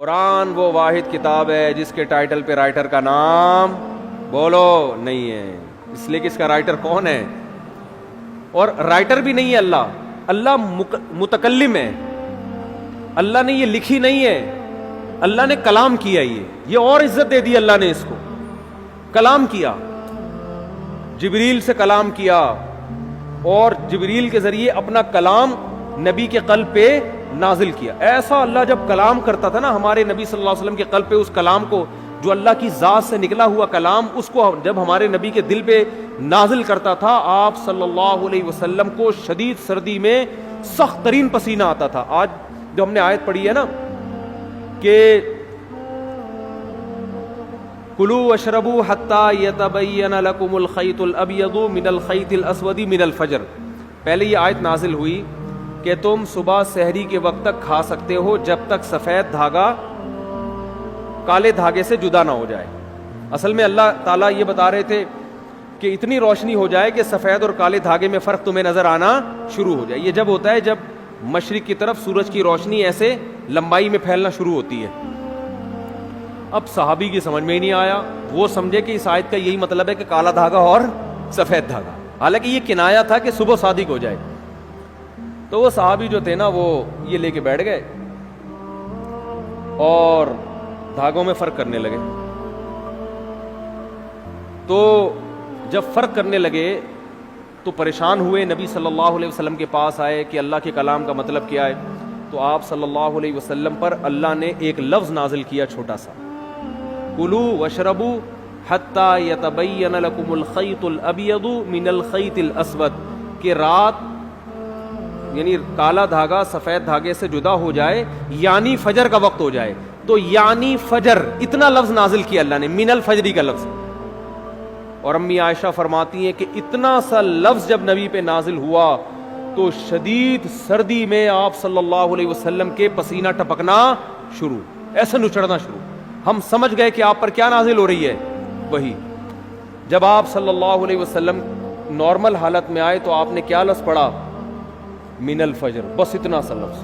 قرآن وہ واحد کتاب ہے جس کے ٹائٹل پہ رائٹر کا نام بولو نہیں ہے، اس لیے کہ اس کا رائٹر کون ہے، اور رائٹر بھی نہیں ہے اللہ متکلم ہے، اللہ نے یہ لکھی نہیں ہے، اللہ نے کلام کیا، یہ اور عزت دے دی اللہ نے، اس کو کلام کیا، جبریل سے کلام کیا اور جبریل کے ذریعے اپنا کلام نبی کے قلب پہ نازل کیا۔ ایسا اللہ جب کلام کرتا تھا نا ہمارے نبی صلی اللہ علیہ وسلم کے قلب پہ، اس کلام کو جو اللہ کی ذات سے نکلا ہوا کلام، اس کو جب ہمارے نبی کے دل پہ نازل کرتا تھا، آپ صلی اللہ علیہ وسلم کو شدید سردی میں سخت ترین پسینہ آتا تھا۔ آج جو ہم نے آیت پڑھی ہے نا کہ کلوا واشربوا حتی یتبین لکم الخیط الابیض من الخیط الاسود من الفجر، پہلے یہ آیت نازل ہوئی کہ تم صبح سحری کے وقت تک کھا سکتے ہو جب تک سفید دھاگا کالے دھاگے سے جدا نہ ہو جائے۔ اصل میں اللہ تعالیٰ یہ بتا رہے تھے کہ اتنی روشنی ہو جائے کہ سفید اور کالے دھاگے میں فرق تمہیں نظر آنا شروع ہو جائے۔ یہ جب ہوتا ہے جب مشرق کی طرف سورج کی روشنی ایسے لمبائی میں پھیلنا شروع ہوتی ہے۔ اب صحابی کی سمجھ میں ہی نہیں آیا، وہ سمجھے کہ اس آیت کا یہی مطلب ہے کہ کالا دھاگا اور سفید دھاگا، حالانکہ یہ کنایا تھا کہ صبح صادق ہو جائے۔ تو وہ صحابی جو تھے نا وہ یہ لے کے بیٹھ گئے اور دھاگوں میں فرق کرنے لگے۔ تو جب فرق کرنے لگے تو پریشان ہوئے، نبی صلی اللہ علیہ وسلم کے پاس آئے کہ اللہ کے کلام کا مطلب کیا ہے۔ تو آپ صلی اللہ علیہ وسلم پر اللہ نے ایک لفظ نازل کیا چھوٹا سا، کلوا واشربوا حتی یتبین لکم الخیط الابیض من الخیط الاسود، کہ رات یعنی کالا دھاگا سفید دھاگے سے جدا ہو جائے، یعنی فجر کا وقت ہو جائے۔ تو یعنی فجر، اتنا لفظ نازل کیا اللہ نے، من الفجری کا لفظ۔ اور امی عائشہ فرماتی ہیں کہ اتنا سا لفظ جب نبی پہ نازل ہوا تو شدید سردی میں آپ صلی اللہ علیہ وسلم کے پسینہ ٹپکنا شروع، ایسا نچڑنا شروع۔ ہم سمجھ گئے کہ آپ پر کیا نازل ہو رہی ہے، وہی۔ جب آپ صلی اللہ علیہ وسلم نارمل حالت میں آئے تو آپ نے کیا لفظ پڑھا، من الفجر، بس اتنا سا لفظ۔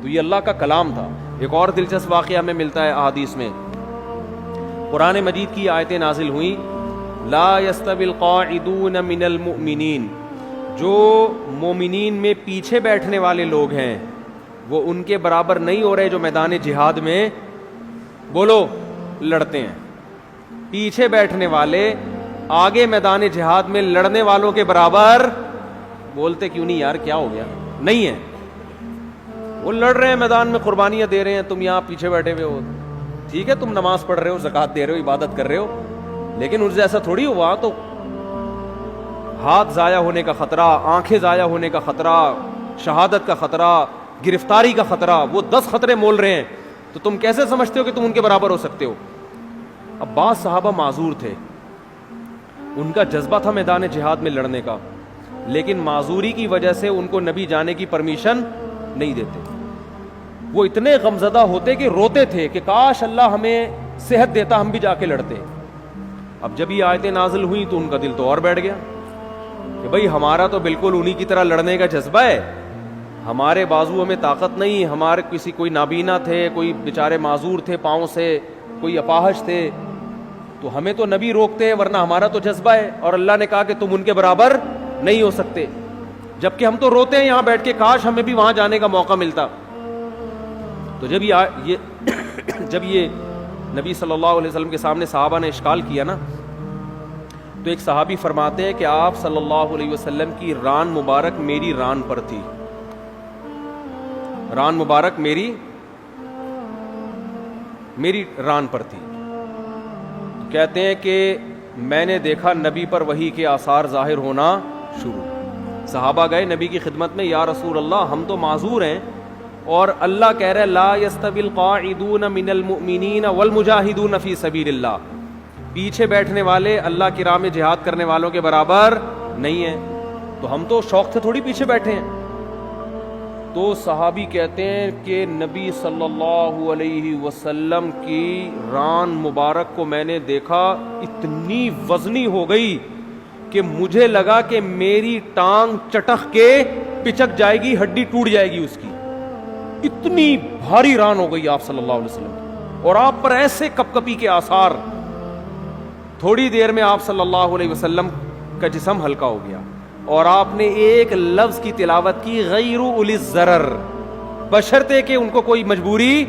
تو یہ اللہ کا کلام تھا۔ ایک اور دلچسپ واقعہ ہمیں ملتا ہے احادیث میں، قرآن مجید کی آیتیں نازل ہوئیں، لا یستوی القاعدون من المؤمنین، جو مومنین میں پیچھے بیٹھنے والے لوگ ہیں وہ ان کے برابر نہیں ہو رہے جو میدان جہاد میں بولو لڑتے ہیں۔ پیچھے بیٹھنے والے آگے میدان جہاد میں لڑنے والوں کے برابر، بولتے کیوں نہیں یار، کیا ہو گیا، نہیں ہے۔ وہ لڑ رہے ہیں میدان میں، قربانیاں دے رہے ہیں، تم یہاں پیچھے بیٹھے ہوئے ہو۔ ٹھیک ہے تم نماز پڑھ رہے ہو، زکوٰۃ دے رہے ہو، عبادت کر رہے ہو، لیکن ان سے ایسا تھوڑی ہوا۔ تو ہاتھ ضائع ہونے کا خطرہ، آنکھیں ضائع ہونے کا خطرہ، شہادت کا خطرہ، گرفتاری کا خطرہ، وہ 10 خطرے مول رہے ہیں، تو تم کیسے سمجھتے ہو کہ تم ان کے برابر ہو سکتے ہو؟ اب بعض صحابہ معذور تھے، ان کا جذبہ تھا میدان جہاد میں لڑنے کا، لیکن معذوری کی وجہ سے ان کو نبی جانے کی پرمیشن نہیں دیتے۔ وہ اتنے غمزدہ ہوتے کہ روتے تھے کہ کاش اللہ ہمیں صحت دیتا، ہم بھی جا کے لڑتے۔ اب جب یہ آیتیں نازل ہوئیں تو ان کا دل تو اور بیٹھ گیا کہ بھئی ہمارا تو بالکل انہی کی طرح لڑنے کا جذبہ ہے، ہمارے بازو میں طاقت نہیں، ہمارے کوئی نابینا تھے، کوئی بیچارے معذور تھے پاؤں سے، کوئی اپاہج تھے، تو ہمیں تو نبی روکتے ہیں، ورنہ ہمارا تو جذبہ ہے، اور اللہ نے کہا کہ تم ان کے برابر نہیں ہو سکتے، جبکہ ہم تو روتے ہیں یہاں بیٹھ کے کاش ہمیں بھی وہاں جانے کا موقع ملتا۔ تو جب یہ نبی صلی اللہ علیہ وسلم کے سامنے صحابہ نے اشکال کیا نا، تو ایک صحابی فرماتے ہیں کہ آپ صلی اللہ علیہ وسلم کی ران مبارک میری ران پر تھی، ران مبارک میری ران پر تھی۔ کہتے ہیں کہ میں نے دیکھا نبی پر وحی کے آثار ظاہر ہونا شروع۔ صحابہ گئے نبی کی خدمت میں، یا رسول اللہ ہم تو معذور ہیں، اور اللہ کہہ رہے لا یستوی القاعدون من المؤمنین والمجاہدون فی سبیل اللہ، پیچھے بیٹھنے والے اللہ کی راہ میں جہاد کرنے والوں کے برابر نہیں ہیں، تو ہم تو شوق سے تھوڑی پیچھے بیٹھے ہیں۔ تو صحابی کہتے ہیں کہ نبی صلی اللہ علیہ وسلم کی ران مبارک کو میں نے دیکھا، اتنی وزنی ہو گئی کہ مجھے لگا کہ میری ٹانگ چٹخ کے پچک جائے گی، ہڈی ٹوٹ جائے گی اس کی، اتنی بھاری ران ہو گئی آپ صلی اللہ علیہ وسلم کی، اور آپ پر ایسے کپکپی کے آثار، تھوڑی دیر میں آپ صلی اللہ علیہ وسلم کا جسم ہلکا ہو گیا، اور آپ نے ایک لفظ کی تلاوت کی، غیر اولی الضرر، بشرطے کہ ان کو کوئی مجبوری،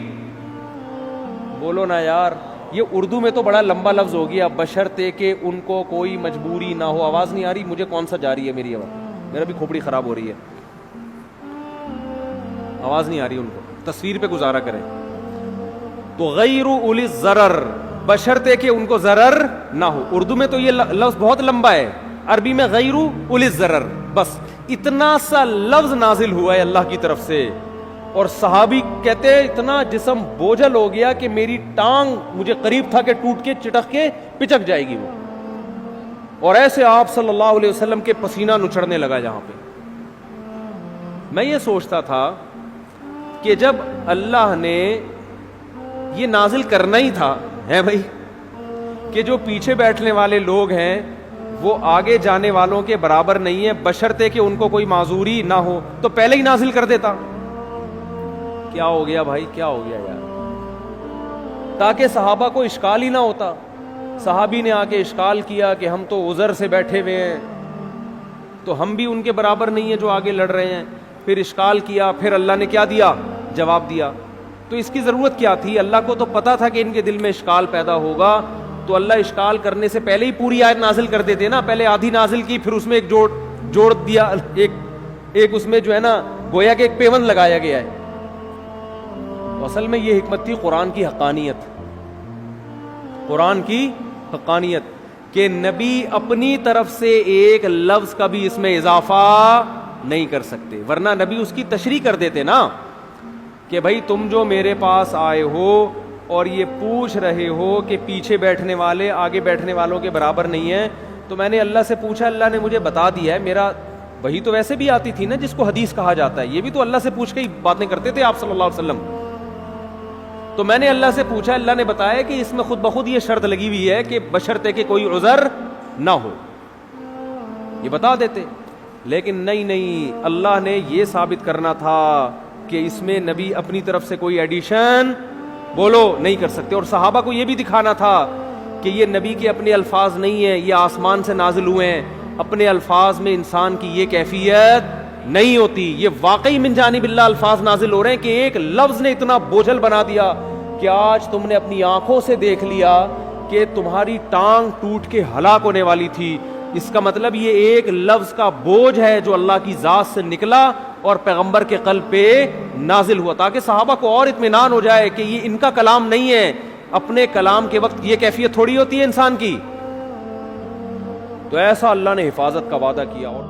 بولو نا یار، یہ اردو میں تو بڑا لمبا لفظ ہو گیا، بشرطے کہ ان کو کوئی مجبوری نہ ہو۔ آواز نہیں آ رہی مجھے، کون سا جا رہی ہے میری آواز؟ میرا بھی کھوپڑی خراب ہو رہی ہے، آواز نہیں آ رہی ان کو، تصویر پہ گزارا کریں۔ تو غیر اولی الضرر، بشرطے کہ ان کو ضرر نہ ہو۔ اردو میں تو یہ لفظ بہت لمبا ہے، عربی میں غیر اولی الضرر، بس اتنا سا لفظ نازل ہوا ہے اللہ کی طرف سے، اور صحابی کہتے ہیں اتنا جسم بوجھل ہو گیا کہ میری ٹانگ مجھے قریب تھا کہ ٹوٹ کے چٹک کے پچک جائے گی وہ، اور ایسے آپ صلی اللہ علیہ وسلم کے پسینہ نچڑنے لگا جہاں پہ۔ میں یہ سوچتا تھا کہ جب اللہ نے یہ نازل کرنا ہی تھا ہے بھائی، کہ جو پیچھے بیٹھنے والے لوگ ہیں وہ آگے جانے والوں کے برابر نہیں ہے، بشرطے کہ ان کو کوئی معذوری نہ ہو، تو پہلے ہی نازل کر دیتا۔ کیا ہو گیا بھائی، کیا ہو گیا یار، تاکہ صحابہ کو اشکال ہی نہ ہوتا۔ صحابی نے آ کے اشکال کیا کہ ہم تو عذر سے بیٹھے ہوئے ہیں، تو ہم بھی ان کے برابر نہیں ہیں جو آگے لڑ رہے ہیں۔ پھر اشکال کیا، پھر اللہ نے کیا دیا؟ جواب دیا۔ تو اس کی ضرورت کیا تھی؟ اللہ کو تو پتا تھا کہ ان کے دل میں اشکال پیدا ہوگا، تو اللہ اشکال کرنے سے پہلے ہی پوری آیت نازل کر دیتے نا، پہلے آدھی نازل کی، پھر اس میں ایک جوڑ دیا، ایک اس میں جو ہے نا گویا کہ ایک پیوند لگایا گیا ہے۔ اصل میں یہ حکمت تھی قرآن کی حقانیت، قرآن کی حقانیت، کہ نبی اپنی طرف سے ایک لفظ کا بھی اس میں اضافہ نہیں کر سکتے، ورنہ نبی اس کی تشریح کر دیتے نا، کہ بھائی تم جو میرے پاس آئے ہو اور یہ پوچھ رہے ہو کہ پیچھے بیٹھنے والے آگے بیٹھنے والوں کے برابر نہیں ہیں، تو میں نے اللہ سے پوچھا، اللہ نے مجھے بتا دیا ہے، میرا وہی تو ویسے بھی آتی تھی نا جس کو حدیث کہا جاتا ہے، یہ بھی تو اللہ سے پوچھ کے ہی باتیں کرتے تھے آپ صلی اللہ علیہ وسلم۔ تو میں نے اللہ سے پوچھا، اللہ نے بتایا کہ اس میں خود بخود یہ شرط لگی ہوئی ہے کہ بشرطے کہ کوئی عذر نہ ہو، یہ بتا دیتے، لیکن نہیں، اللہ نے یہ ثابت کرنا تھا کہ اس میں نبی اپنی طرف سے کوئی ایڈیشن بولو نہیں کر سکتے، اور صحابہ کو یہ بھی دکھانا تھا کہ یہ نبی کے اپنے الفاظ نہیں ہیں، یہ آسمان سے نازل ہوئے ہیں، اپنے الفاظ میں انسان کی یہ کیفیت نہیں ہوتی، یہ واقعی من جانب اللہ الفاظ نازل ہو رہے ہیں کہ ایک لفظ نے اتنا بوجھل بنا دیا کہ آج تم نے اپنی آنکھوں سے دیکھ لیا کہ تمہاری ٹانگ ٹوٹ کے ہلاک ہونے والی تھی۔ اس کا مطلب یہ ایک لفظ کا بوجھ ہے جو اللہ کی ذات سے نکلا اور پیغمبر کے قلب پہ نازل ہوا، تاکہ صحابہ کو اور اطمینان ہو جائے کہ یہ ان کا کلام نہیں ہے، اپنے کلام کے وقت یہ کیفیت تھوڑی ہوتی ہے انسان کی۔ تو ایسا اللہ نے حفاظت کا وعدہ کیا، اور